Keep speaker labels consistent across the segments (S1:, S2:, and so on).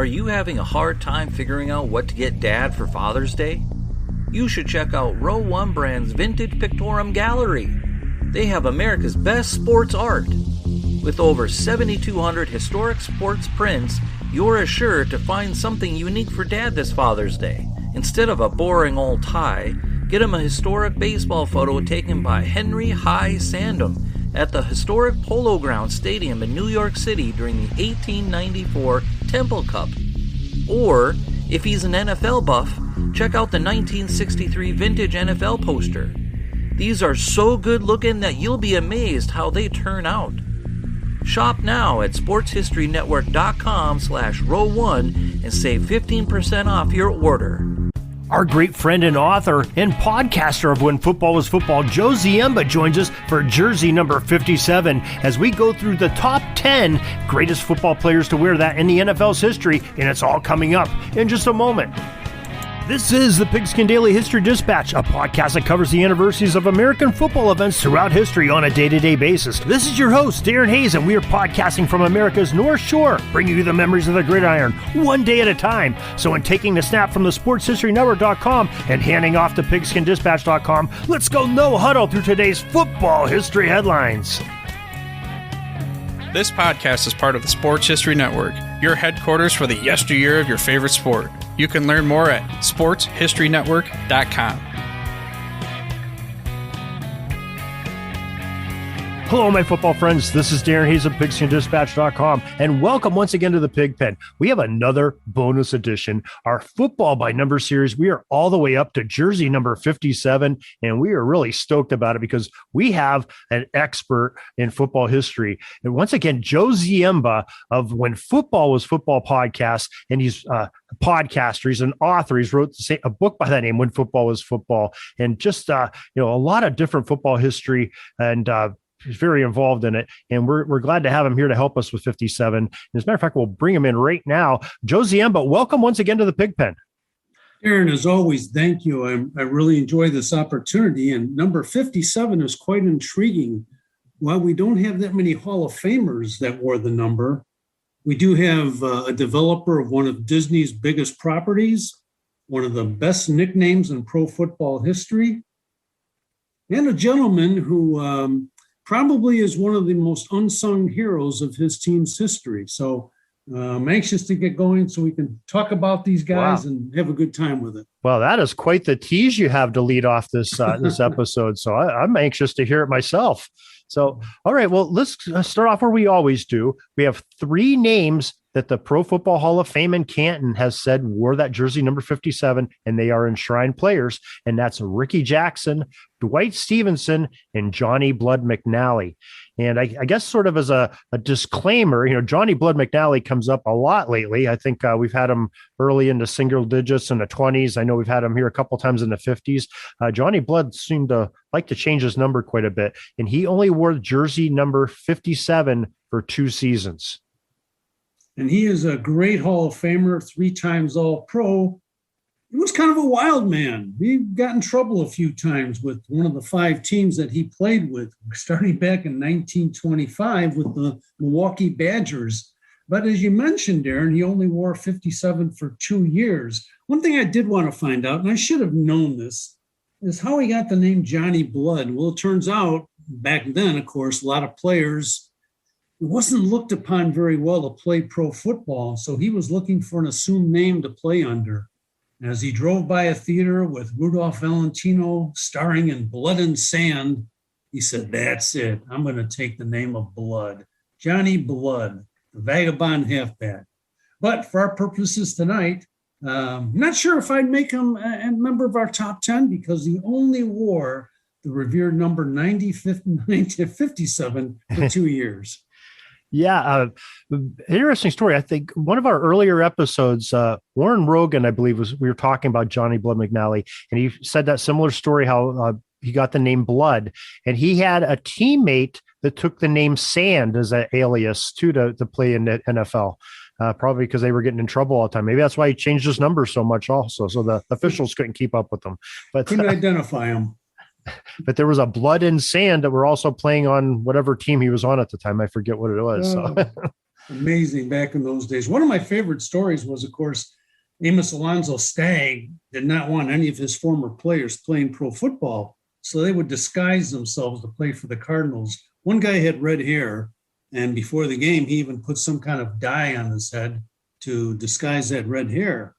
S1: Are you having a hard time figuring out what to get Dad for Father's Day? You should check out Row 1 Brand's Vintage Pictorum Gallery. They have America's best sports art. With over 7,200 historic sports prints, you're assured to find something unique for Dad this Father's Day. Instead of a boring old tie, get him a historic baseball photo taken by Henry High Sandham at the historic Polo Grounds Stadium in New York City during the 1894 Temple Cup. Or, if he's an NFL buff, check out the 1963 vintage NFL poster. These are so good looking that you'll be amazed how they turn out. Shop now at sportshistorynetwork.com/row1 and save 15% off your order.
S2: Our great friend and author and podcaster of When Football Was Football, Josie Amber, joins us for jersey number 57 as we go through the top 10 greatest football players to wear that in the NFL's history, and it's all coming up in just a moment. This is the Pigskin Daily History Dispatch, a podcast that covers the anniversaries of American football events throughout history on a day-to-day basis. This is your host, Darren Hayes, and we are podcasting from America's North Shore, bringing you the memories of the gridiron, one day at a time. So in taking the snap from the sportshistorynetwork.com and handing off to pigskindispatch.com, let's go no huddle through today's football history headlines.
S3: This podcast is part of the Sports History Network, your headquarters for the yesteryear of your favorite sport. You can learn more at sportshistorynetwork.com.
S2: Hello, my football friends. This is Darren Hayes of pigskindispatch.com, and welcome once again to the Pig Pen. We have another bonus edition, our football by number series. We are all the way up to jersey number 57, and we are really stoked about it because we have an expert in football history. And once again, Josie Amber of When Football Was Football podcast, and he's a podcaster, he's an author. He's wrote a book by that name, When Football Was Football, and just a lot of different football history, and he's very involved in it, and we're glad to have him here to help us with 57. And as a matter of fact, we'll bring him in right now. Josie Amber, welcome once again to the Pig Pen.
S4: Aaron, as always, thank you. I really enjoy this opportunity, and number 57 is quite intriguing. While we don't have that many Hall of Famers that wore the number, we do have a developer of one of Disney's biggest properties, one of the best nicknames in pro football history, and a gentleman who probably is one of the most unsung heroes of his team's history. So I'm anxious to get going so we can talk about these guys and have a good time with it.
S2: Well, that is quite the tease you have to lead off this this episode. So I'm anxious to hear it myself. So, all right, well, let's start off where we always do. We have three names that the Pro Football Hall of Fame in Canton has said wore that jersey number 57, and they are enshrined players, and that's Ricky Jackson, Dwight Stevenson, and Johnny Blood Mcnally. And I guess sort of as a disclaimer, Johnny Blood Mcnally comes up a lot lately. I think we've had him early into single digits in the 20s. I know we've had him here a couple times in the 50s. Johnny Blood seemed to like to change his number quite a bit, and he only wore jersey number 57 for 2 seasons.
S4: And he is a great Hall of Famer, 3 times All-Pro. He was kind of a wild man. He got in trouble a few times with one of the 5 teams that he played with, starting back in 1925 with the Milwaukee Badgers. But as you mentioned, Darren, he only wore 57 for 2 years. One thing I did want to find out, and I should have known this, is how he got the name Johnny Blood. Well, it turns out back then, of course, a lot of players, it wasn't looked upon very well to play pro football, so he was looking for an assumed name to play under. As he drove by a theater with Rudolph Valentino starring in Blood and Sand, he said, "That's it. I'm going to take the name of Blood. Johnny Blood, the vagabond halfback." But for our purposes tonight, I'm not sure if I'd make him a member of our top 10 because he only wore the revered number 57 for 2 years.
S2: Yeah, interesting story. I think one of our earlier episodes, Warren Rogan, I believe, we were talking about Johnny Blood Mcnally, and he said that similar story, how he got the name Blood, and he had a teammate that took the name Sand as an alias too to play in the NFL. Probably because they were getting in trouble all the time. Maybe that's why he changed his number so much also, so the officials couldn't keep up with them. But
S4: couldn't identify him.
S2: But there was a Blood and Sand that were also playing on whatever team he was on at the time. I forget what it was. So.
S4: Amazing back in those days. One of my favorite stories was, of course, Amos Alonzo Stagg did not want any of his former players playing pro football, so they would disguise themselves to play for the Cardinals. One guy had red hair, and before the game, he even put some kind of dye on his head to disguise that red hair.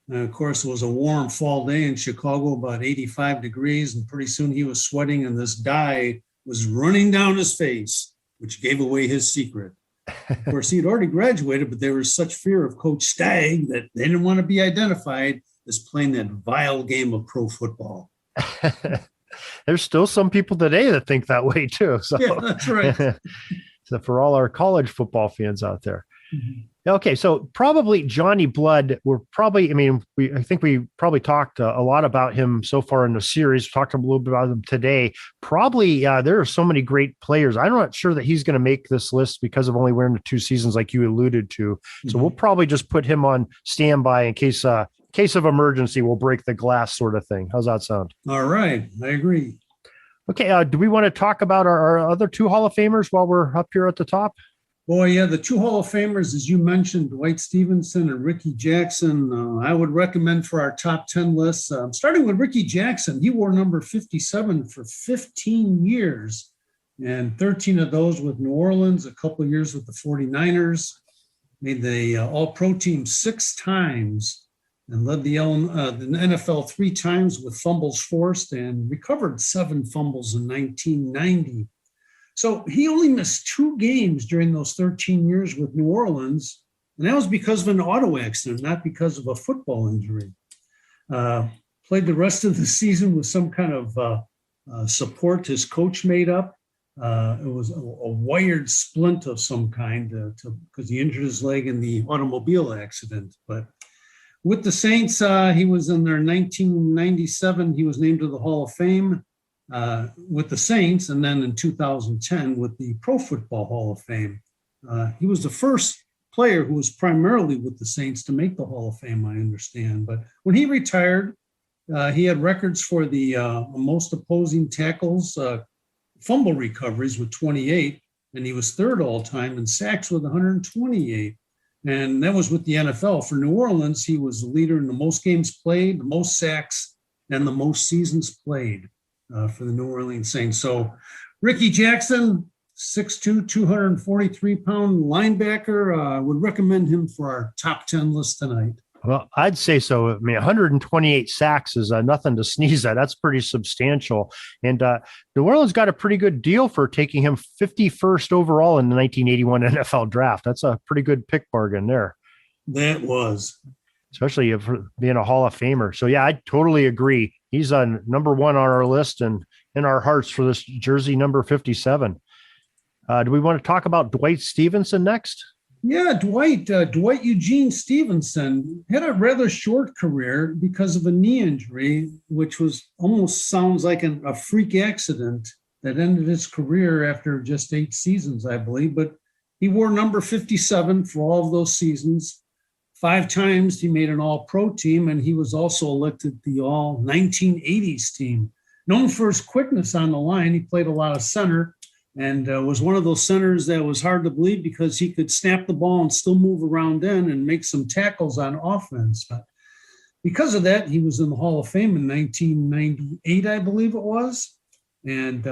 S4: And of course, it was a warm fall day in Chicago, about 85 degrees, and pretty soon he was sweating, and this dye was running down his face, which gave away his secret. Of course, he'd already graduated, but there was such fear of Coach Stagg that they didn't want to be identified as playing that vile game of pro football.
S2: There's still some people today that think that way too. So
S4: yeah, that's right.
S2: So for all our college football fans out there.
S4: Mm-hmm.
S2: Okay, so probably Johnny Blood. I think we probably talked a lot about him so far in the series. We talked a little bit about him today. Probably there are so many great players. I'm not sure that he's going to make this list because of only wearing the 2 seasons like you alluded to. Mm-hmm. So we'll probably just put him on standby in case of emergency, we'll break the glass sort of thing. How's that sound?
S4: All right, I agree.
S2: Okay, do we want to talk about our other 2 Hall of Famers while we're up here at the top?
S4: Boy, yeah, the 2 Hall of Famers, as you mentioned, Dwight Stevenson and Ricky Jackson, I would recommend for our top 10 list. Starting with Ricky Jackson, he wore number 57 for 15 years, and 13 of those with New Orleans, a couple of years with the 49ers, made the All-Pro team 6 times, and led the NFL 3 times with fumbles forced and recovered 7 fumbles in 1990. So he only missed 2 games during those 13 years with New Orleans, and that was because of an auto accident, not because of a football injury. Played the rest of the season with some kind of support his coach made up. It was a wired splint of some kind because he injured his leg in the automobile accident. But with the Saints, he was in their 1997. He was named to the Hall of Fame. With the Saints, and then in 2010 with the Pro Football Hall of Fame. He was the first player who was primarily with the Saints to make the Hall of Fame, I understand. But when he retired, he had records for the most opposing tackles, fumble recoveries with 28, and he was 3rd all-time in sacks with 128. And that was with the NFL. For New Orleans, he was the leader in the most games played, the most sacks, and the most seasons played. For the New Orleans Saints. So Ricky Jackson, 6'2", 243-pound linebacker. I would recommend him for our top 10 list tonight.
S2: Well, I'd say so. I mean, 128 sacks is nothing to sneeze at. That's pretty substantial. And New Orleans got a pretty good deal for taking him 51st overall in the 1981 NFL draft. That's a pretty good pick bargain there.
S4: That was.
S2: Especially for being a Hall of Famer. So, yeah, I totally agree. He's number 1 on our list and in our hearts for this jersey number 57. Do we want to talk about Dwight Stevenson next?
S4: Yeah, Dwight Eugene Stevenson had a rather short career because of a knee injury, which was almost sounds like a freak accident that ended his career after just 8 seasons, I believe. But he wore number 57 for all of those seasons. 5 times he made an All-Pro team, and he was also elected the All-1980s team. Known for his quickness on the line, he played a lot of center and was one of those centers that was hard to believe because he could snap the ball and still move around in and make some tackles on offense. But because of that, he was in the Hall of Fame in 1998, I believe it was. And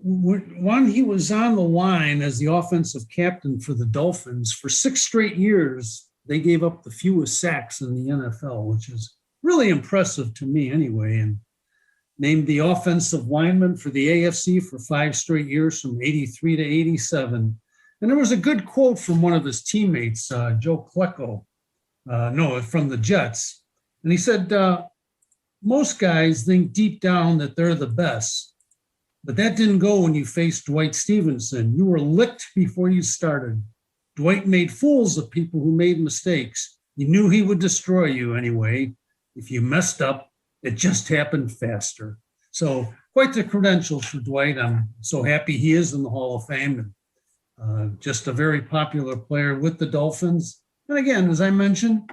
S4: when he was on the line as the offensive captain for the Dolphins, for 6 straight years, they gave up the fewest sacks in the NFL, which is really impressive to me anyway, and named the offensive lineman for the AFC for 5 straight years from 83 to 87. And there was a good quote from one of his teammates, Joe Klecko, from the Jets. And he said, most guys think deep down that they're the best. But that didn't go when you faced Dwight Stevenson. You were licked before you started. Dwight made fools of people who made mistakes. You knew he would destroy you anyway. If you messed up, it just happened faster. So quite the credentials for Dwight. I'm so happy he is in the Hall of Fame. And just a very popular player with the Dolphins. And again, as I mentioned,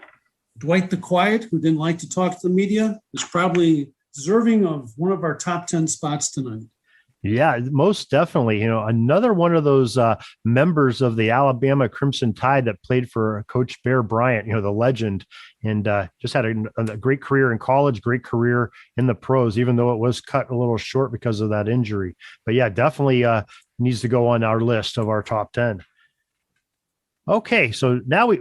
S4: Dwight the Quiet, who didn't like to talk to the media, is probably deserving of one of our top 10 spots tonight.
S2: Yeah, most definitely. Another one of those members of the Alabama Crimson Tide that played for Coach Bear Bryant, the legend, and just had a great career in college, great career in the pros, even though it was cut a little short because of that injury. But yeah, definitely needs to go on our list of our top 10. Okay, so now we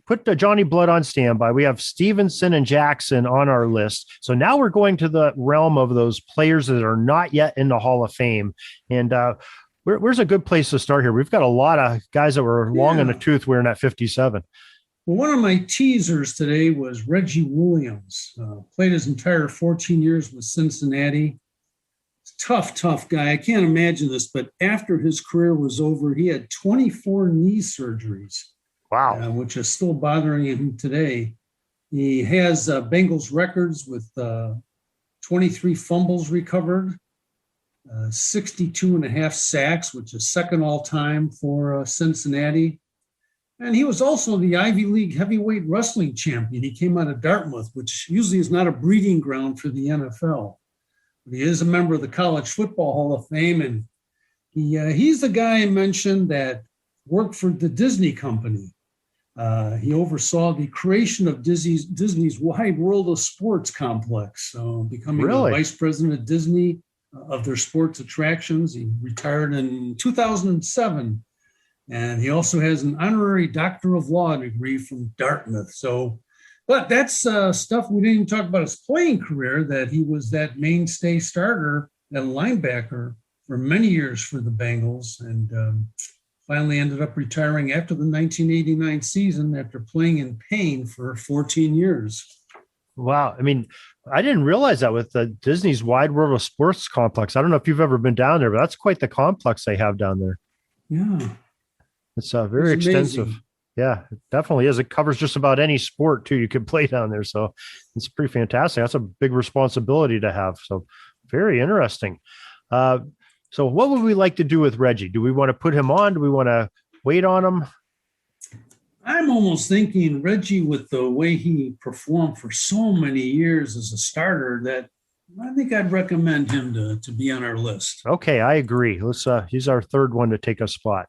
S2: put Johnny Blood on standby. We have Stevenson and Jackson on our list. So now we're going to the realm of those players that are not yet in the Hall of Fame. And where's a good place to start here? We've got a lot of guys that were long in the tooth wearing at 57.
S4: Well, one of my teasers today was Reggie Williams. Played his entire 14 years with Cincinnati. Tough guy. I can't imagine this, but after his career was over, he had 24 knee surgeries.
S2: Wow.
S4: Which is still bothering him today. He has Bengals records with 23 fumbles recovered, 62 and a half sacks, which is second all time for Cincinnati. And he was also the Ivy League heavyweight wrestling champion. He came out of Dartmouth, which usually is not a breeding ground for the NFL. He is a member of the College Football Hall of Fame, and he's the guy I mentioned that worked for the Disney Company. He oversaw the creation of Disney's Wide World of Sports complex, so becoming the vice president of Disney of their sports attractions. He retired in 2007, and he also has an honorary Doctor of Law degree from Dartmouth. But that's stuff we didn't even talk about his playing career, that he was that mainstay starter at linebacker for many years for the Bengals, and finally ended up retiring after the 1989 season after playing in pain for 14 years.
S2: Wow. I mean, I didn't realize that with the Disney's Wide World of Sports complex. I don't know if you've ever been down there, but that's quite the complex they have down there.
S4: Yeah.
S2: It's very extensive. Amazing. Yeah, it definitely is. It covers just about any sport too. You can play down there. So it's pretty fantastic. That's a big responsibility to have. So very interesting. So what would we like to do with Reggie? Do we want to put him on? Do we want to wait on him?
S4: I'm almost thinking Reggie, with the way he performed for so many years as a starter, that I think I'd recommend him to be on our list.
S2: Okay, I agree. He's our third one to take a spot.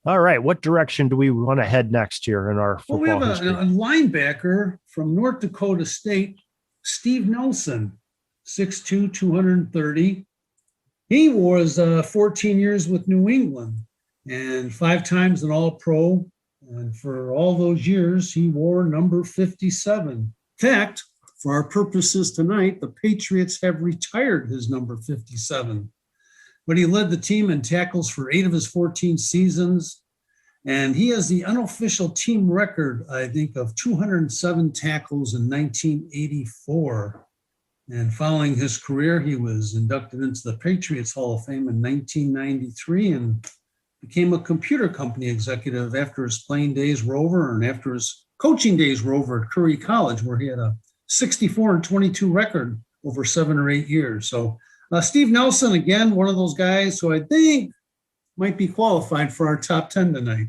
S2: All right, what direction do we want to head next here in our football
S4: history? We have
S2: a
S4: linebacker from North Dakota State, Steve Nelson, 6'2", 230. He was 14 years with New England and 5 times an All-Pro. And for all those years, he wore number 57. In fact, for our purposes tonight, the Patriots have retired his number 57. But he led the team in tackles for 8 of his 14 seasons. And he has the unofficial team record, I think, of 207 tackles in 1984. And following his career, he was inducted into the Patriots Hall of Fame in 1993 and became a computer company executive after his playing days were over and after his coaching days were over at Curry College, where he had a 64-22 record over 7 or 8 years. So Steve Nelson, again, one of those guys who I think might be qualified for our top 10 tonight.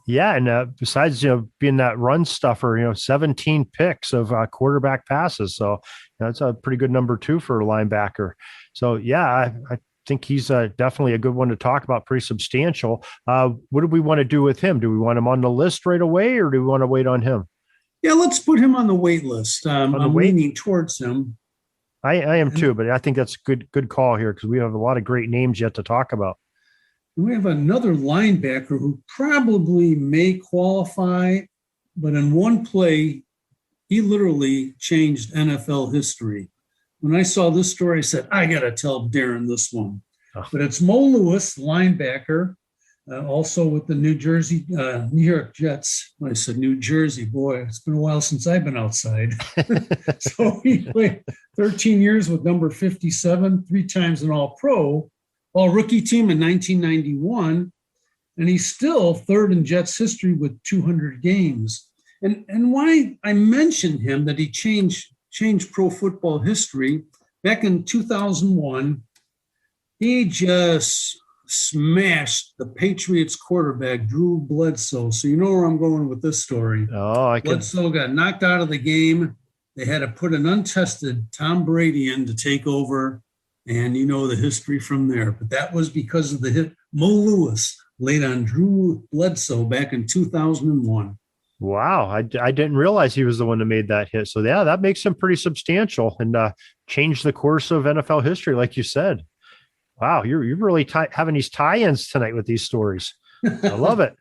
S2: Yeah, and besides being that run stuffer, 17 picks of quarterback passes, so that's a pretty good number too for a linebacker. So yeah, I think he's definitely a good one to talk about. Pretty substantial. What do we want to do with him? Do we want him on the list right away, or do we want to wait on him?
S4: Yeah, let's put him on the wait list. I'm leaning towards him.
S2: I am too, but I think that's a good call here because we have a lot of great names yet to talk about.
S4: We have another linebacker who probably may qualify, but in one play, he literally changed NFL history. When I saw this story, I said, I got to tell Darren this one. Oh. But it's Moe Lewis, linebacker, also with the New York Jets. When I said New Jersey, boy, it's been a while since I've been outside. So he played 13 years with number 57, 3 times an All-Pro, All-Rookie team in 1991, and he's still third in Jets history with 200 games. And why I mentioned him, that he changed pro football history, back in 2001, he just smashed the Patriots quarterback, Drew Bledsoe. So you know where I'm going with this story. Bledsoe got knocked out of the game. They had to put an untested Tom Brady in to take over, And you know the history from there. But that was because of the hit Moe Lewis laid on Drew Bledsoe back in 2001.
S2: Wow. I didn't realize he was the one that made that hit. So, yeah, that makes him pretty substantial and changed the course of NFL history, like you said. Wow. You're really having these tie-ins tonight with these stories. I love it.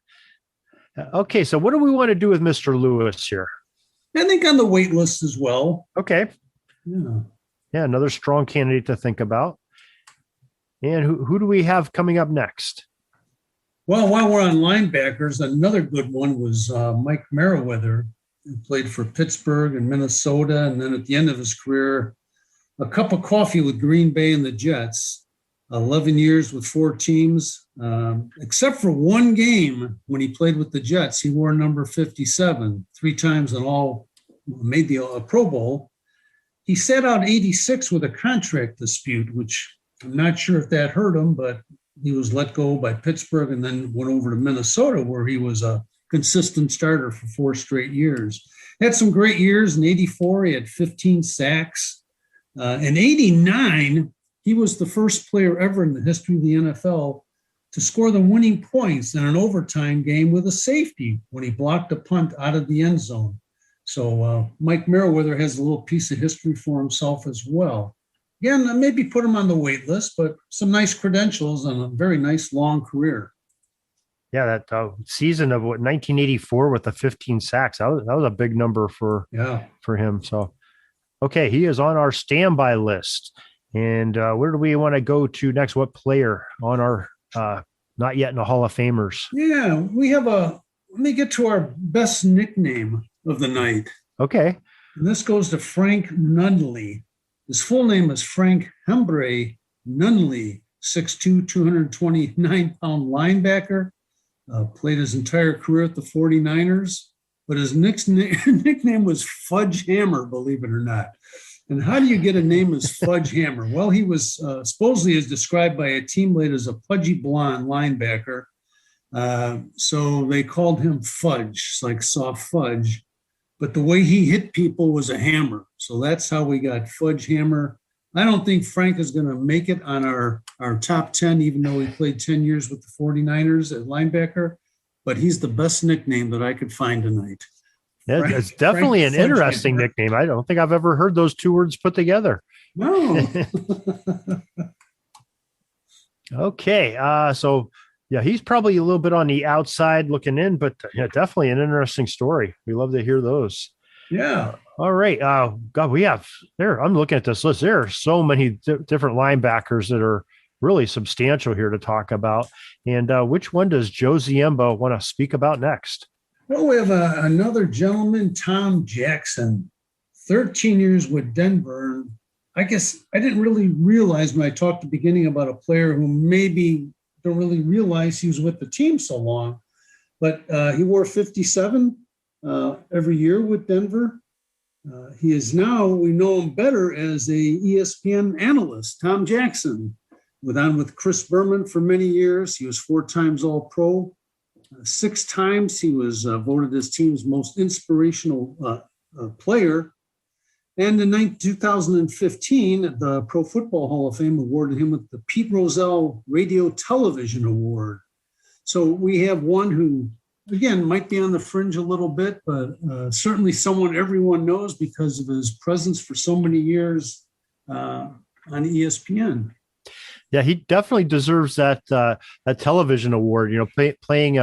S2: Okay. So what do we want to do with Mr. Lewis here?
S4: I think on the wait list as well.
S2: Okay.
S4: Yeah.
S2: Yeah. Another strong candidate to think about. And who do we have coming up next?
S4: Well, while we're on linebackers, another good one was Mike Merriweather, who played for Pittsburgh and Minnesota. And then at the end of his career, a cup of coffee with Green Bay and the Jets, 11 years with 4 teams, except for one game when he played with the Jets. He wore number 57, 3 times and all made the Pro Bowl. He sat out 86 with a contract dispute, which I'm not sure if that hurt him, but he was let go by Pittsburgh and then went over to Minnesota, where he was a consistent starter for 4 straight years. Had some great years. In 84, he had 15 sacks. In 89, he was the first player ever in the history of the NFL to score the winning points in an overtime game with a safety when he blocked a punt out of the end zone. So Mike Merriweather has a little piece of history for himself as well. Again, maybe put him on the wait list, but some nice credentials and a very nice long career.
S2: Yeah, that season of 1984 with the 15 sacks, that was a big number for him. So, okay, he is on our standby list. And where do we want to go to next? What player on our not yet in the Hall of Famers?
S4: Yeah, we have let me get to our best nickname of the night.
S2: Okay.
S4: And this goes to Frank Mcnally. His full name is Frank Hembre Mcnally, 6'2", 229-pound linebacker. Played his entire career at the 49ers, but his nickname was Fudge Hammer, believe it or not. And how do you get a name as Fudge Hammer? Well, he was supposedly as described by a teammate as a pudgy blonde linebacker. So they called him Fudge, like soft fudge. But the way he hit people was a hammer. So that's how we got Fudge Hammer. I don't think Frank is going to make it on our top 10, even though he played 10 years with the 49ers at linebacker. But he's the best nickname that I could find tonight.
S2: Yeah, it's definitely an interesting nickname. I don't think I've ever heard those 2 words put together.
S4: No.
S2: Okay. So, yeah, he's probably a little bit on the outside looking in, but definitely an interesting story. We love to hear those.
S4: Yeah.
S2: All right. God, we have there. I'm looking at this list. There are so many different linebackers that are really substantial here to talk about. And which one does Josie Amber want to speak about next?
S4: Well, we have another gentleman, Tom Jackson, 13 years with Denver. I guess I didn't really realize when I talked at the beginning about a player who maybe don't really realize he was with the team so long, but he wore 57 every year with Denver. He is now, we know him better as a ESPN analyst, Tom Jackson, with Chris Berman for many years. He was 4 times All-Pro. 6 times he was voted his team's most inspirational player. And in 2015, the Pro Football Hall of Fame awarded him with the Pete Rozelle Radio Television Award. So we have one who, again, might be on the fringe a little bit, but certainly someone everyone knows because of his presence for so many years on ESPN.
S2: Yeah, he definitely deserves that television award. You know, playing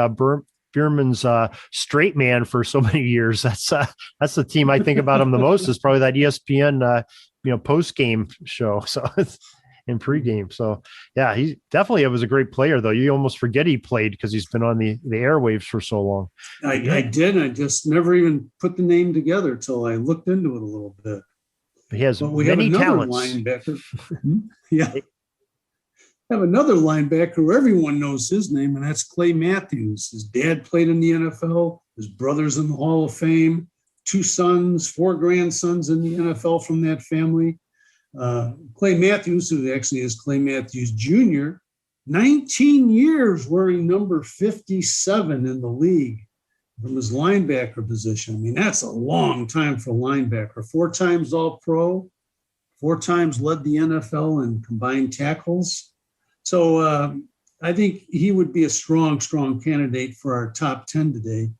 S2: Bierman's straight man for so many years. That's the team I think about him the most. Is probably that ESPN post game show. So in pregame. So yeah, he definitely was a great player though. You almost forget he played because he's been on the airwaves for so long.
S4: I did. I just never even put the name together till I looked into it a little bit.
S2: He has many talents.
S4: Linebacker. Yeah. Have another linebacker who everyone knows his name, and that's Clay Matthews. His dad played in the NFL. His brother's in the Hall of Fame. 2 sons, 4 grandsons in the NFL from that family. Clay Matthews, who actually is Clay Matthews Jr., 19 years wearing number 57 in the league from his linebacker position. I mean, that's a long time for a linebacker. 4 times All-Pro. 4 times led the NFL in combined tackles. So I think he would be a strong candidate for our top 10 today.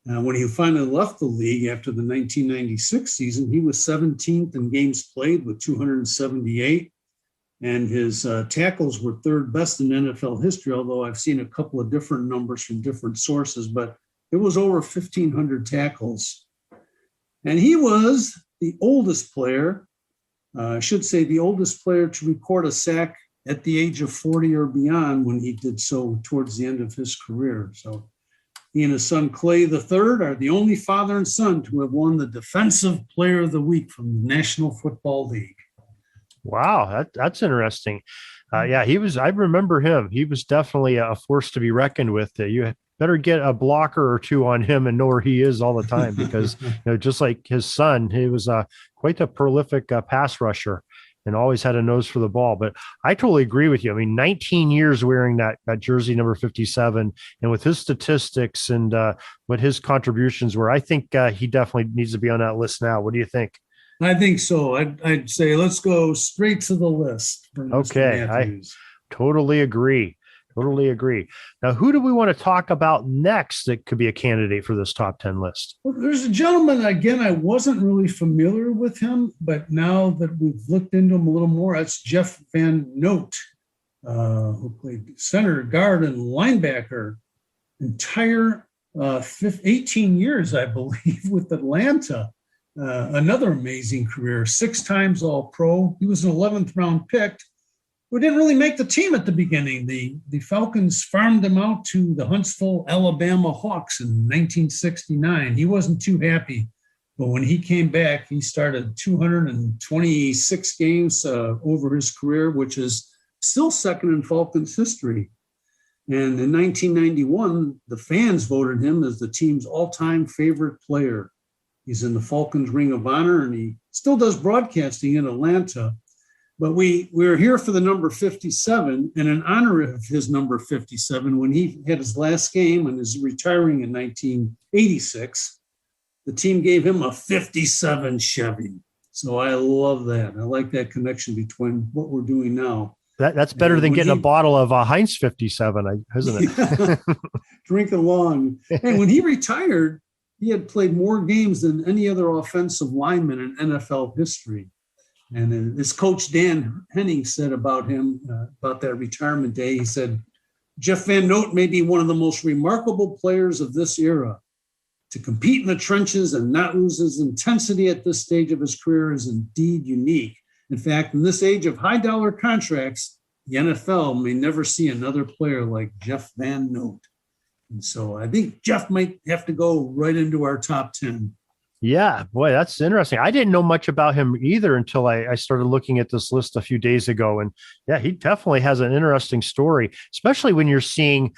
S4: When he finally left the league after the 1996 season, he was 17th in games played with 278. And his tackles were 3rd best in NFL history, although I've seen a couple of different numbers from different sources, but it was over 1,500 tackles. And he was the oldest player, I should say the oldest player to record a sack at the age of 40 or beyond when he did so towards the end of his career. So he and his son Clay III are the only father and son to have won the Defensive Player of the Week from the National Football League.
S2: Wow, that's interesting. Yeah, I remember him. He was definitely a force to be reckoned with. You better get a blocker or two on him and know where he is all the time because just like his son, he was quite a prolific pass rusher and always had a nose for the ball. But I totally agree with you. I mean, 19 years wearing that jersey number 57, and with his statistics and what his contributions were, I think he definitely needs to be on that list now. What do you think?
S4: I think so. I'd say let's go straight to the list.
S2: Okay, I totally agree. Now, who do we want to talk about next that could be a candidate for this top 10 list?
S4: Well, there's a gentleman, again, I wasn't really familiar with him, but now that we've looked into him a little more, that's Jeff Van Note, who played center, guard, and linebacker entire 18 years, I believe, with Atlanta. Another amazing career, 6 times All-Pro. He was an 11th round pick who didn't really make the team at the beginning. The Falcons farmed him out to the Huntsville, Alabama Hawks in 1969. He wasn't too happy, but when he came back, he started 226 games over his career, which is still second in Falcons history. And in 1991, the fans voted him as the team's all-time favorite player. He's in the Falcons Ring of Honor, and he still does broadcasting in Atlanta. But we're here for the number 57, and in honor of his number 57, when he had his last game and is retiring in 1986, the team gave him a 57 Chevy. So I love that. I like that connection between what we're doing now.
S2: That's better than getting a bottle of Heinz 57, isn't it?
S4: Drink along. And when he retired, he had played more games than any other offensive lineman in NFL history. And his coach, Dan Henning, said about him, about that retirement day, he said, Jeff Van Note may be one of the most remarkable players of this era. To compete in the trenches and not lose his intensity at this stage of his career is indeed unique. In fact, in this age of high-dollar contracts, the NFL may never see another player like Jeff Van Note. And so I think Jeff might have to go right into our top 10.
S2: Yeah, boy, that's interesting. I didn't know much about him either until I started looking at this list a few days ago. And yeah, he definitely has an interesting story, especially when you're seeing,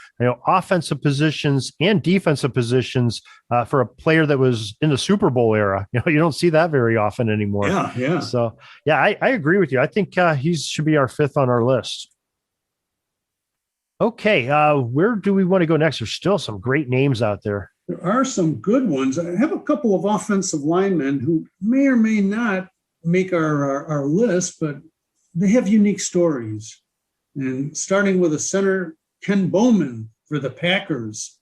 S2: offensive positions and defensive positions for a player that was in the Super Bowl era. You don't see that very often anymore.
S4: Yeah.
S2: So yeah, I agree with you. I think he should be our 5th on our list. Okay, where do we want to go next? There's still some great names out there.
S4: There are some good ones. I have a couple of offensive linemen who may or may not make our list, but they have unique stories. And starting with a center, Ken Bowman for the Packers.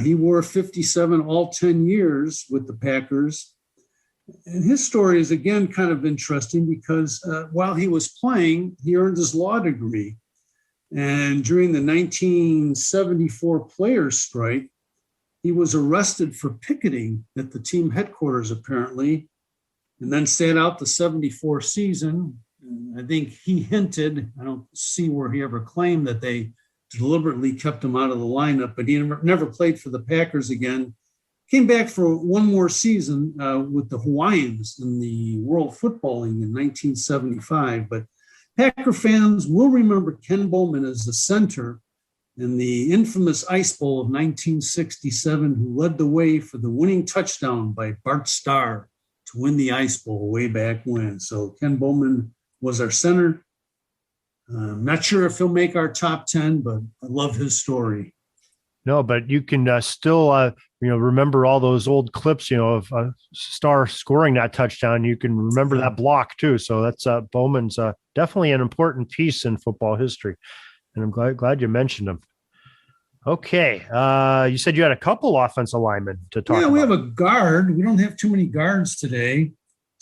S4: He wore 57 all 10 years with the Packers. And his story is, again, kind of interesting because while he was playing, he earned his law degree. And during the 1974 players' strike, he was arrested for picketing at the team headquarters, apparently, and then sat out the 74 season. And I think he hinted, I don't see where he ever claimed that they deliberately kept him out of the lineup, but he never played for the Packers again. Came back for one more season with the Hawaiians in the World Football League in 1975. But Packer fans will remember Ken Bowman as the center in the infamous Ice Bowl of 1967, who led the way for the winning touchdown by Bart Starr to win the Ice Bowl way back when. So Ken Bowman was our center. I'm not sure if he'll make our top 10, but I love his story.
S2: No, but you can still remember all those old clips, of a star scoring that touchdown. You can remember that block too. So that's Bowman's definitely an important piece in football history. And I'm glad you mentioned him. Okay. You said you had a couple offensive linemen to talk about.
S4: Yeah, we have a guard. We don't have too many guards today.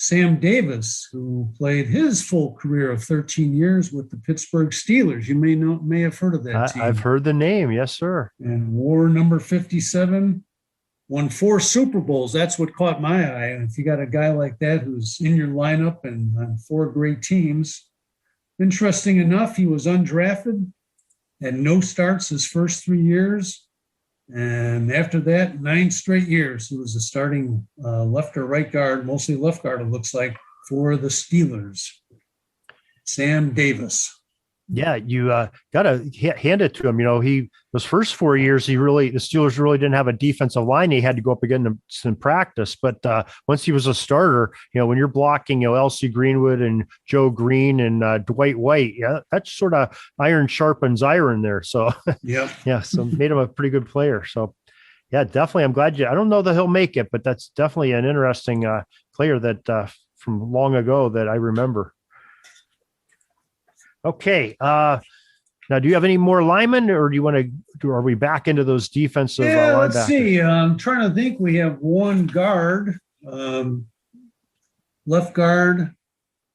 S4: Sam Davis, who played his full career of 13 years with the Pittsburgh Steelers. You may have heard of that team.
S2: I've heard the name. Yes, sir.
S4: And wore number 57, won 4 Super Bowls. That's what caught my eye. And if you got a guy like that who's in your lineup and on 4 great teams, interesting enough, he was undrafted, had no starts his first 3 years. And after that, 9 straight years, he was a starting left or right guard, mostly left guard, it looks like, for the Steelers. Sam Davis.
S2: Yeah, you got to hand it to him. Those first 4 years, the Steelers really didn't have a defensive line. He had to go up against in practice. But once he was a starter, when you're blocking, L.C. Greenwood and Joe Green and Dwight White, that's sort of iron sharpens iron there. So so made him a pretty good player. So yeah, definitely. I'm glad I don't know that he'll make it, but that's definitely an interesting player that from long ago that I remember. Okay. Now, do you have any more linemen, or do you want to? Are we back into those defensive?
S4: Let's see. I'm trying to think. We have one guard, left guard,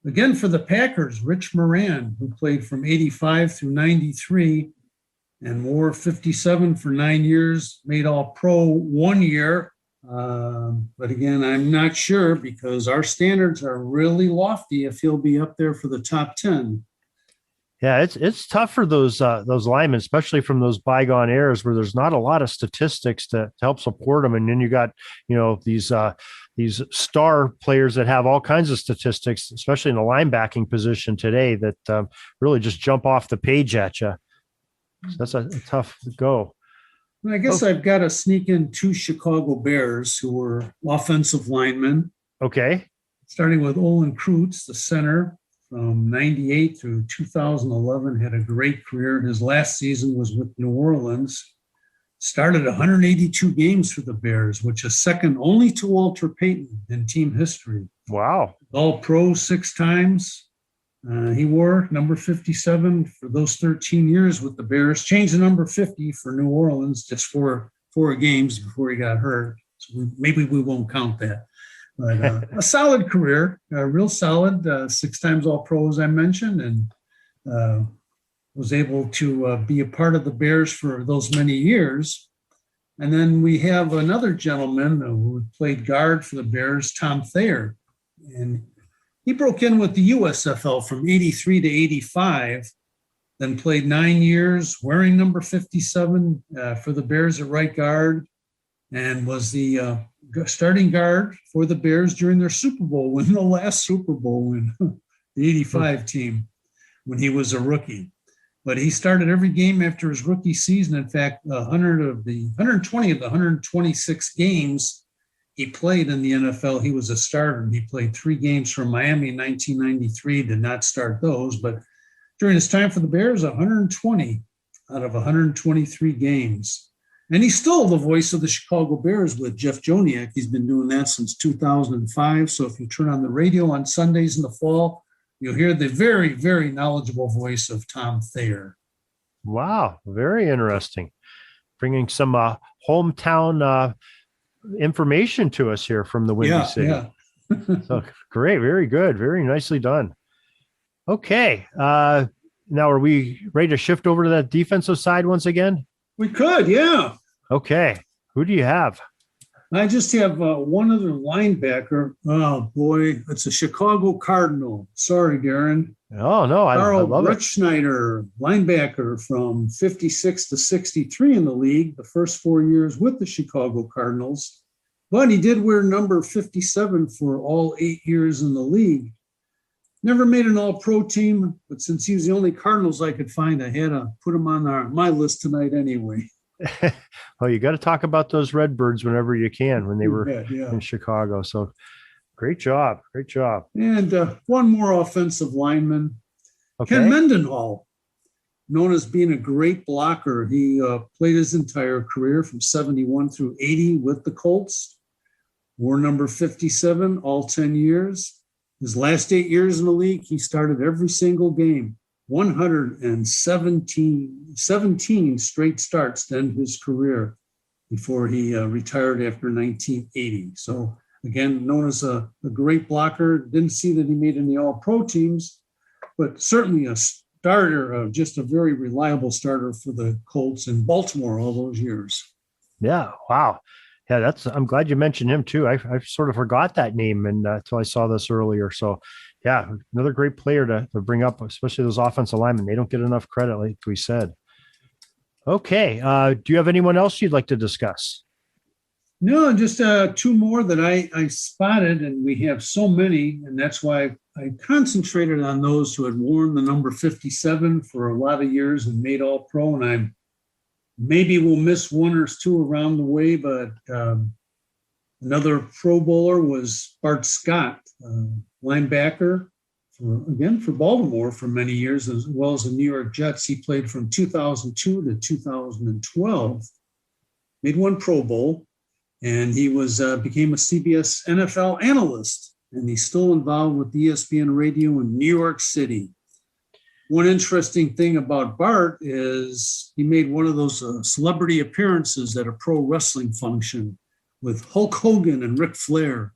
S4: again for the Packers. Rich Moran, who played from '85 through '93, and wore 57 for 9 years. Made All-Pro 1 year, but again, I'm not sure because our standards are really lofty. If he'll be up there for the top 10.
S2: Yeah, it's tough for those linemen, especially from those bygone eras where there's not a lot of statistics to help support them, and then you got these star players that have all kinds of statistics, especially in the linebacking position today, that really just jump off the page at you. So that's a tough go.
S4: I guess I've got to sneak in 2 Chicago Bears who were offensive linemen.
S2: Okay,
S4: starting with Olin Kreutz, the center. From 98 through 2011, had a great career. His last season was with New Orleans. Started 182 games for the Bears, which is second only to Walter Payton in team history.
S2: Wow.
S4: All-Pro 6 times. He wore number 57 for those 13 years with the Bears. Changed the number 50 for New Orleans just for 4 games before he got hurt. So maybe we won't count that. But a solid career, real solid, 6 times All-Pro, as I mentioned, and was able to be a part of the Bears for those many years. And then we have another gentleman who played guard for the Bears, Tom Thayer. And he broke in with the USFL from 83 to 85, then played 9 years wearing number 57 for the Bears at right guard, and was the starting guard for the Bears during their Super Bowl win, the last Super Bowl win, the 85 team, when he was a rookie. But he started every game after his rookie season. In fact, 120 of the 126 games he played in the NFL, he was a starter. He played 3 games for Miami in 1993, did not start those. But during his time for the Bears, 120 out of 123 games. And he's still the voice of the Chicago Bears with Jeff Joniak. He's been doing that since 2005. So if you turn on the radio on Sundays in the fall, you'll hear the very, very knowledgeable voice of Tom Thayer.
S2: Wow, very interesting. Bringing some hometown information to us here from the Windy City.
S4: Yeah.
S2: So great, very good, very nicely done. Okay, now are we ready to shift over to that defensive side once again?
S4: We could, yeah.
S2: Okay. Who do you have?
S4: I just have one other linebacker. Oh, boy. It's a Chicago Cardinal. Sorry, Darren.
S2: Oh, no. I love it.
S4: Schneider, linebacker from 56 to 63 in the league, the first 4 years with the Chicago Cardinals. But he did wear number 57 for all 8 years in the league. Never made an All-Pro team, but since he was the only Cardinals I could find, I had to put him on my list tonight anyway.
S2: Well, you got to talk about those Redbirds whenever you can when they were in Chicago. So great job. Great job.
S4: And one more offensive lineman,
S2: okay.
S4: Ken Mendenhall. known as being a great blocker. He played his entire career from 71 through 80 with the Colts. Wore number 57 all 10 years. His last 8 years in the league, he started every single game. 117 straight starts to end his career before he retired after 1980. So again, known as a great blocker. Didn't see that he made any all-pro teams, but certainly a starter, just a very reliable starter for the Colts in Baltimore all those years.
S2: Yeah. Wow. Yeah, I'm glad you mentioned him too. I sort of forgot that name until I saw this earlier. So yeah, another great player to bring up, especially those offensive linemen. They don't get enough credit, like we said. Okay. Do you have anyone else you'd like to discuss?
S4: No, just two more that I spotted, and we have so many, and that's why I concentrated on those who had worn the number 57 for a lot of years and made all pro, and I maybe we'll miss one or two around the way, but another Pro Bowler was Bart Scott, linebacker for Baltimore for many years, as well as the New York Jets. He played from 2002 to 2012, made one Pro Bowl, and he became a CBS NFL analyst, and he's still involved with ESPN Radio in New York City. One interesting thing about Bart is he made one of those celebrity appearances at a pro wrestling function with Hulk Hogan and Ric Flair.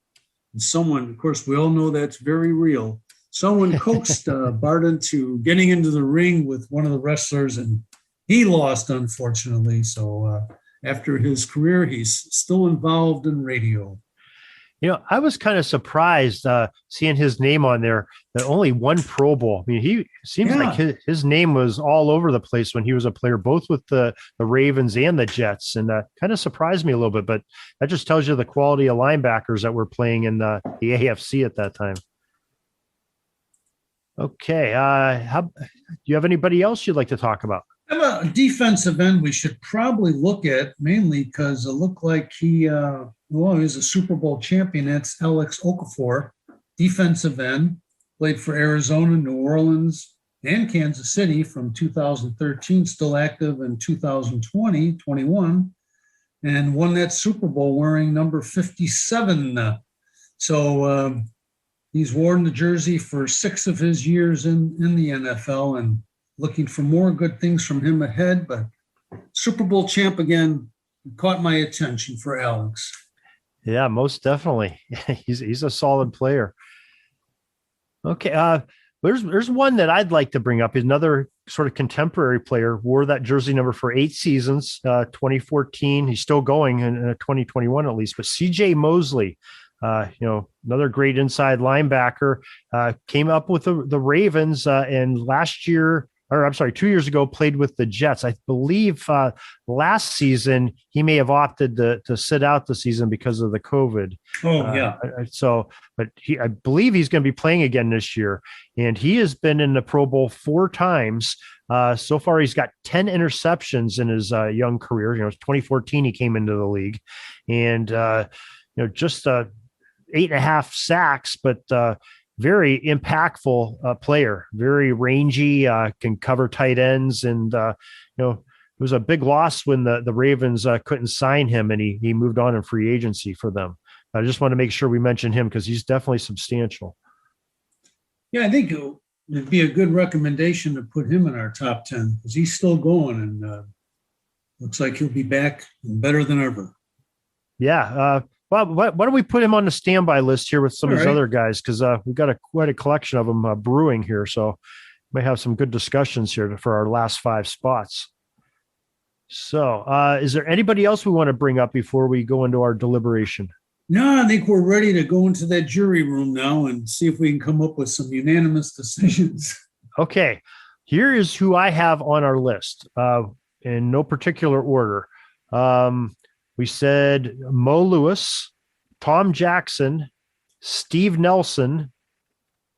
S4: And someone, of course, we all know that's very real. Someone coaxed Bart into getting into the ring with one of the wrestlers, and he lost, unfortunately. So after his career, he's still involved in radio.
S2: I was kind of surprised seeing his name on there, that only one Pro Bowl. I mean, he seems like his name was all over the place when he was a player, both with the Ravens and the Jets, and kind of surprised me a little bit. But that just tells you the quality of linebackers that were playing in the AFC at that time. Okay. Do you have anybody else you'd like to talk about?
S4: I have a defensive end we should probably look at, mainly because it looked like he was a Super Bowl champion. That's Alex Okafor, defensive end, played for Arizona, New Orleans, and Kansas City from 2013, still active in 2020-21, and won that Super Bowl wearing number 57. So he's worn the jersey for 6 of his years in the NFL, and looking for more good things from him ahead. But Super Bowl champ again caught my attention for Alex.
S2: Yeah, most definitely. He's a solid player. Okay. There's one that I'd like to bring up. Another sort of contemporary player, wore that jersey number for 8 seasons, 2014. He's still going in 2021 at least, but CJ Mosley, another great inside linebacker, came up with the Ravens, and 2 years ago, played with the Jets. I believe last season he may have opted to sit out the season because of the COVID.
S4: Oh, yeah.
S2: But I believe he's going to be playing again this year, and he has been in the Pro Bowl 4 times. So far, he's got 10 interceptions in his young career. 2014 he came into the league, and just 8.5 sacks, but very impactful player, very rangy, can cover tight ends. And, it was a big loss when the Ravens couldn't sign him, and he moved on in free agency for them. I just want to make sure we mention him because he's definitely substantial.
S4: Yeah, I think it'd be a good recommendation to put him in our top 10 because he's still going, and looks like he'll be back and better than ever.
S2: Yeah. Well, why don't we put him on the standby list here with some of these other guys? Because we've got quite a collection of them brewing here. So we may have some good discussions here for our last 5 spots. So is there anybody else we want to bring up before we go into our deliberation?
S4: No, I think we're ready to go into that jury room now and see if we can come up with some unanimous decisions.
S2: Okay. Here is who I have on our list in no particular order. We said Moe Lewis, Tom Jackson, Steve Nelson,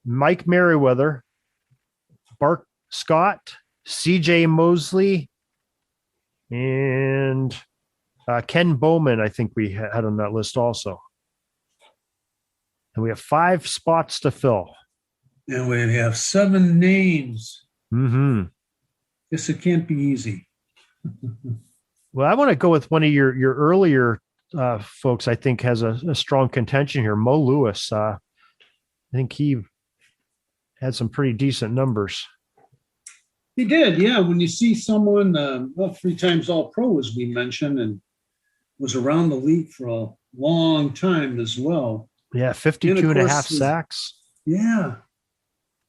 S2: Mike Merriweather, Bart Scott, CJ Mosley, and Ken Bowman, I think we had on that list also. And we have 5 spots to fill.
S4: And we have 7 names.
S2: Mm-hmm.
S4: Guess it can't be easy.
S2: Well, I want to go with one of your earlier folks. I think has a strong contention here. Moe Lewis. I think he had some pretty decent numbers.
S4: He did, yeah. When you see someone, 3 times All-Pro, as we mentioned, and was around the league for a long time as well.
S2: Yeah, 52 and a half sacks.
S4: Yeah.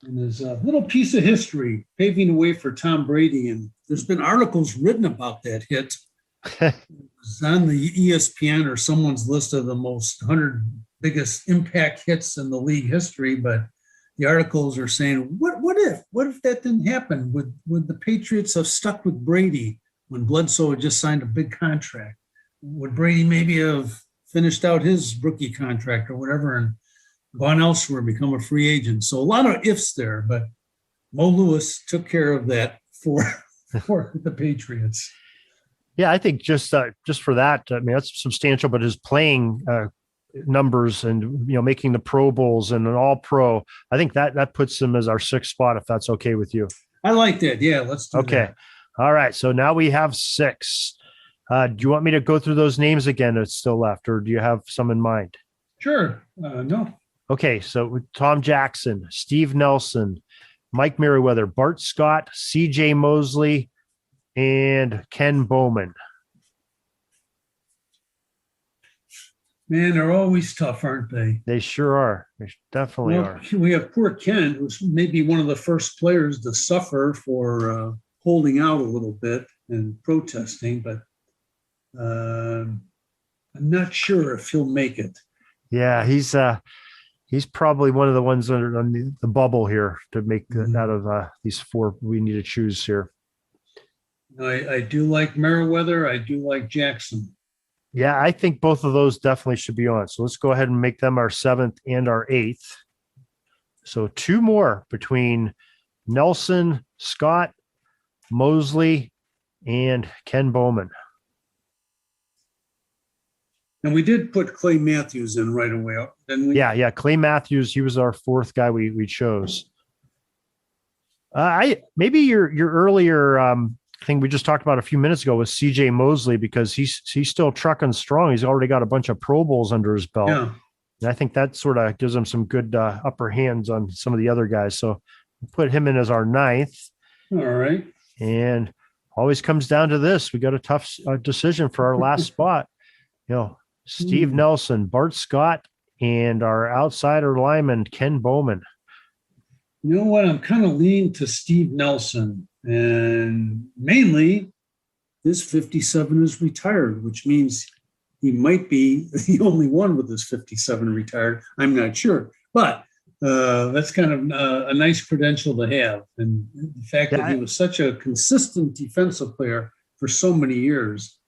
S4: And there's a little piece of history paving the way for Tom Brady. And there's been articles written about that hit. It's on the ESPN or someone's list of the most 100 biggest impact hits in the league history. But the articles are saying, what if that didn't happen? Would the Patriots have stuck with Brady when Bledsoe had just signed a big contract? Would Brady maybe have finished out his rookie contract or whatever and gone elsewhere, become a free agent? So a lot of ifs there, but Moe Lewis took care of that for the Patriots.
S2: Yeah, I think just for that, I mean, that's substantial, but his playing numbers and, making the Pro Bowls and an All-Pro, I think that puts him as our 6th spot, if that's okay with you.
S4: I like that. Yeah, let's do that.
S2: Okay. All right. So now we have 6. Do you want me to go through those names again that's still left, or do you have some in mind?
S4: Sure. No.
S2: Okay. So Tom Jackson, Steve Nelson, Mike Merriweather, Bart Scott, C.J. Mosley, and Ken Bowman.
S4: Man, they're always tough, aren't they?
S2: They sure are. They definitely are.
S4: We have poor Ken, who's maybe one of the first players to suffer for holding out a little bit and protesting, but I'm not sure if he'll make it.
S2: Yeah, he's probably one of the ones that are on the bubble here to make out of these 4 we need to choose here.
S4: I do like Merriweather. I do like Jackson.
S2: Yeah, I think both of those definitely should be on. So let's go ahead and make them our 7th and our 8th. So 2 more between Nelson, Scott, Mosley, and Ken Bowman.
S4: And we did put Clay Matthews in right away, didn't we?
S2: Yeah. Clay Matthews, he was our 4th guy we chose. Maybe your earlier thing we just talked about a few minutes ago was C.J. Mosley, because he's still trucking strong. He's already got a bunch of Pro Bowls under his belt.
S4: Yeah.
S2: And I think that sort of gives him some good upper hands on some of the other guys. So we'll put him in as our 9th.
S4: All right.
S2: And always comes down to this. We got a tough decision for our last spot. Steve Nelson, Bart Scott, and our outsider lineman, Ken Bowman.
S4: You know what? I'm kind of leaning to Steve Nelson. And mainly, his 57 is retired, which means he might be the only one with his 57 retired. I'm not sure. But that's kind of a nice credential to have. And the fact that he was such a consistent defensive player for so many years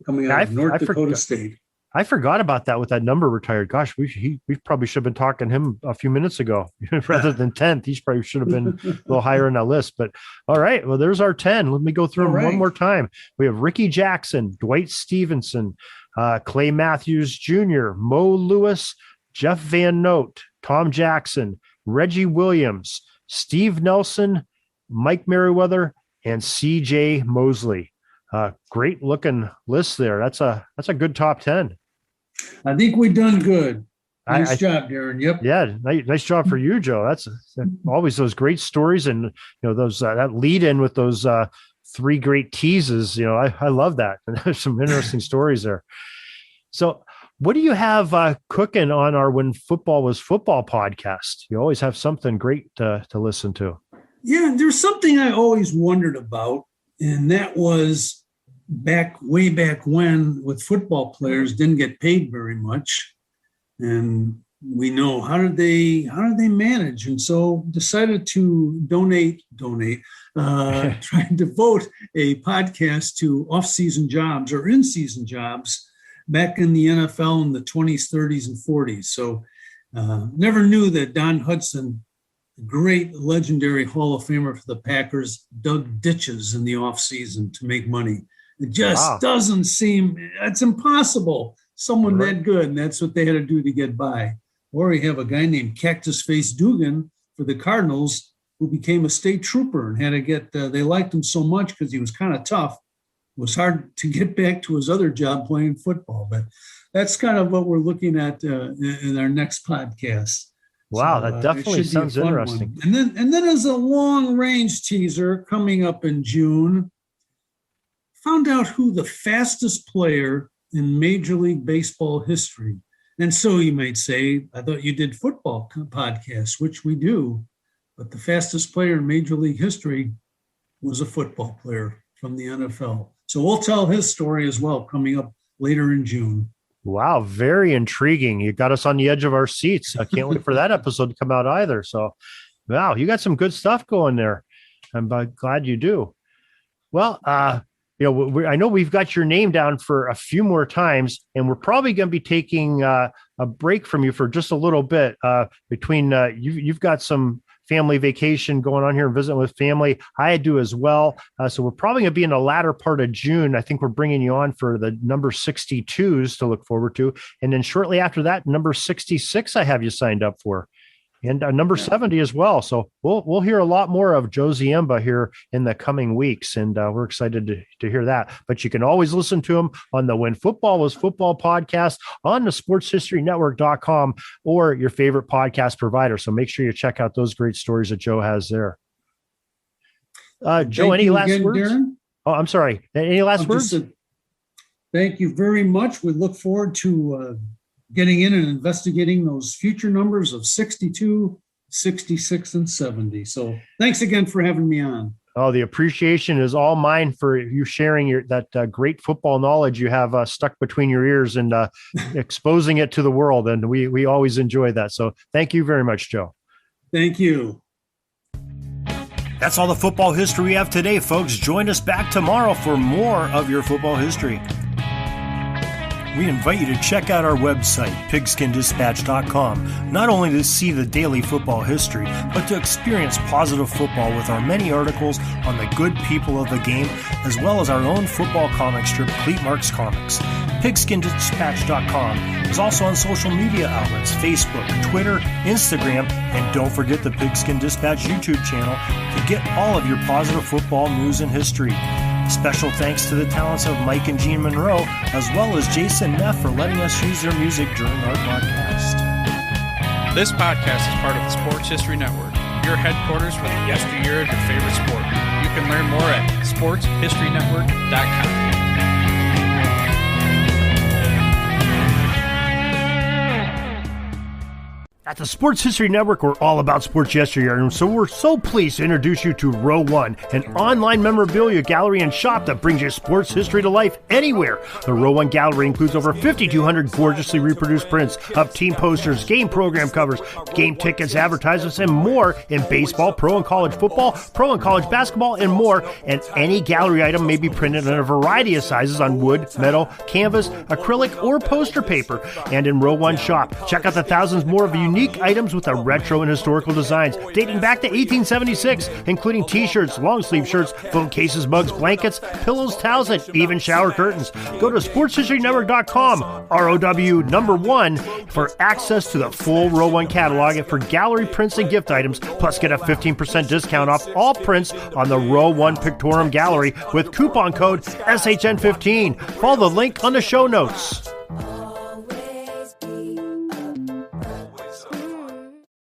S4: coming out of North Dakota State.
S2: I forgot about that with that number retired. Gosh, we probably should have been talking to him a few minutes ago rather than 10th. He probably should have been a little higher on that list. But all right, well, there's our 10. Let me go through them one more time. We have Ricky Jackson, Dwight Stevenson, Clay Matthews Jr., Moe Lewis, Jeff Van Note, Tom Jackson, Reggie Williams, Steve Nelson, Mike Merriweather, and C.J. Mosley. Great looking list there. That's a good top 10.
S4: I think we've done good. Nice job, Darren. Yep.
S2: Yeah, nice job for you, Joe. That's always those great stories, and those that lead in with those 3 great teases. I love that. And there's some interesting stories there. So, what do you have cooking on our When Football Was Football podcast? You always have something great to listen to.
S4: Yeah, there's something I always wondered about, and that was way back when, with football players didn't get paid very much, and we know how did they manage, and so decided to donate, try and devote a podcast to off-season jobs or in-season jobs back in the NFL in the 20s, 30s, and 40s. So never knew that Don Hudson, the great legendary Hall of Famer for the Packers, dug ditches in the off-season to make money. It just doesn't seem, it's impossible. Someone that good, and that's what they had to do to get by. Or you have a guy named Cactus Face Dugan for the Cardinals, who became a state trooper and had to get, they liked him so much because he was kind of tough. It was hard to get back to his other job playing football, but that's kind of what we're looking at in our next podcast.
S2: Wow, that definitely sounds interesting.
S4: And then as a long-range teaser coming up in June, found out who the fastest player in Major League Baseball history. And so you might say, I thought you did football podcasts, which we do, but the fastest player in Major League history was a football player from the NFL. So we'll tell his story as well coming up later in June.
S2: Wow, very intriguing. You got us on the edge of our seats. I can't wait for that episode to come out either. So, wow, you got some good stuff going there. I'm glad you do. Well, I know we've got your name down for a few more times, and we're probably going to be taking a break from you for just a little bit between you've got some family vacation going on here and visiting with family. I do as well. So we're probably going to be in the latter part of June. I think we're bringing you on for the number 62s to look forward to. And then shortly after that, number 66, I have you signed up for. And number 70 as well. So we'll hear a lot more of Josie Amber here in the coming weeks, and we're excited to hear that. But you can always listen to him on the When Football Was Football podcast on the sportshistorynetwork.com or your favorite podcast provider. So make sure you check out those great stories that Joe has there. Joe, any last words? Darren? Oh, I'm sorry. Any last words?
S4: Thank you very much. We look forward to getting in and investigating those future numbers of 62, 66, and 70. So thanks again for having me on.
S2: Oh, the appreciation is all mine for you sharing that great football knowledge you have stuck between your ears and exposing it to the world. And we always enjoy that. So thank you very much, Joe.
S4: Thank you.
S2: That's all the football history we have today, folks. Join us back tomorrow for more of your football history. We invite you to check out our website, pigskindispatch.com, not only to see the daily football history, but to experience positive football with our many articles on the good people of the game, as well as our own football comic strip, Cleat Marks Comics. Pigskindispatch.com is also on social media outlets, Facebook, Twitter, Instagram, and don't forget the Pigskin Dispatch YouTube channel to get all of your positive football news and history. Special thanks to the talents of Mike and Jean Monroe, as well as Jason Neff for letting us use their music during our podcast.
S3: This podcast is part of the Sports History Network, your headquarters for the yesteryear of your favorite sport. You can learn more at sportshistorynetwork.com. At the Sports History Network, we're all about sports yesteryear, and so we're so pleased to introduce you to Row One, an online memorabilia gallery and shop that brings your sports history to life anywhere. The Row One gallery includes over 5,200 gorgeously reproduced prints of team posters, game program covers, game tickets, advertisements, and more in baseball, pro and college football, pro and college basketball, and more. And any gallery item may be printed in a variety of sizes on wood, metal, canvas, acrylic, or poster paper. And in Row One shop, check out the thousands more of unique items with retro and historical designs dating back to 1876, including t-shirts, long-sleeve shirts, phone cases, mugs, blankets, pillows, towels, and even shower curtains. Go to sportshistorynetwork.com, ROW1, for access to the full Row One catalog and for gallery prints and gift items, plus get a 15% discount off all prints on the Row One Pictorium Gallery with coupon code SHN15. Follow the link on the show notes.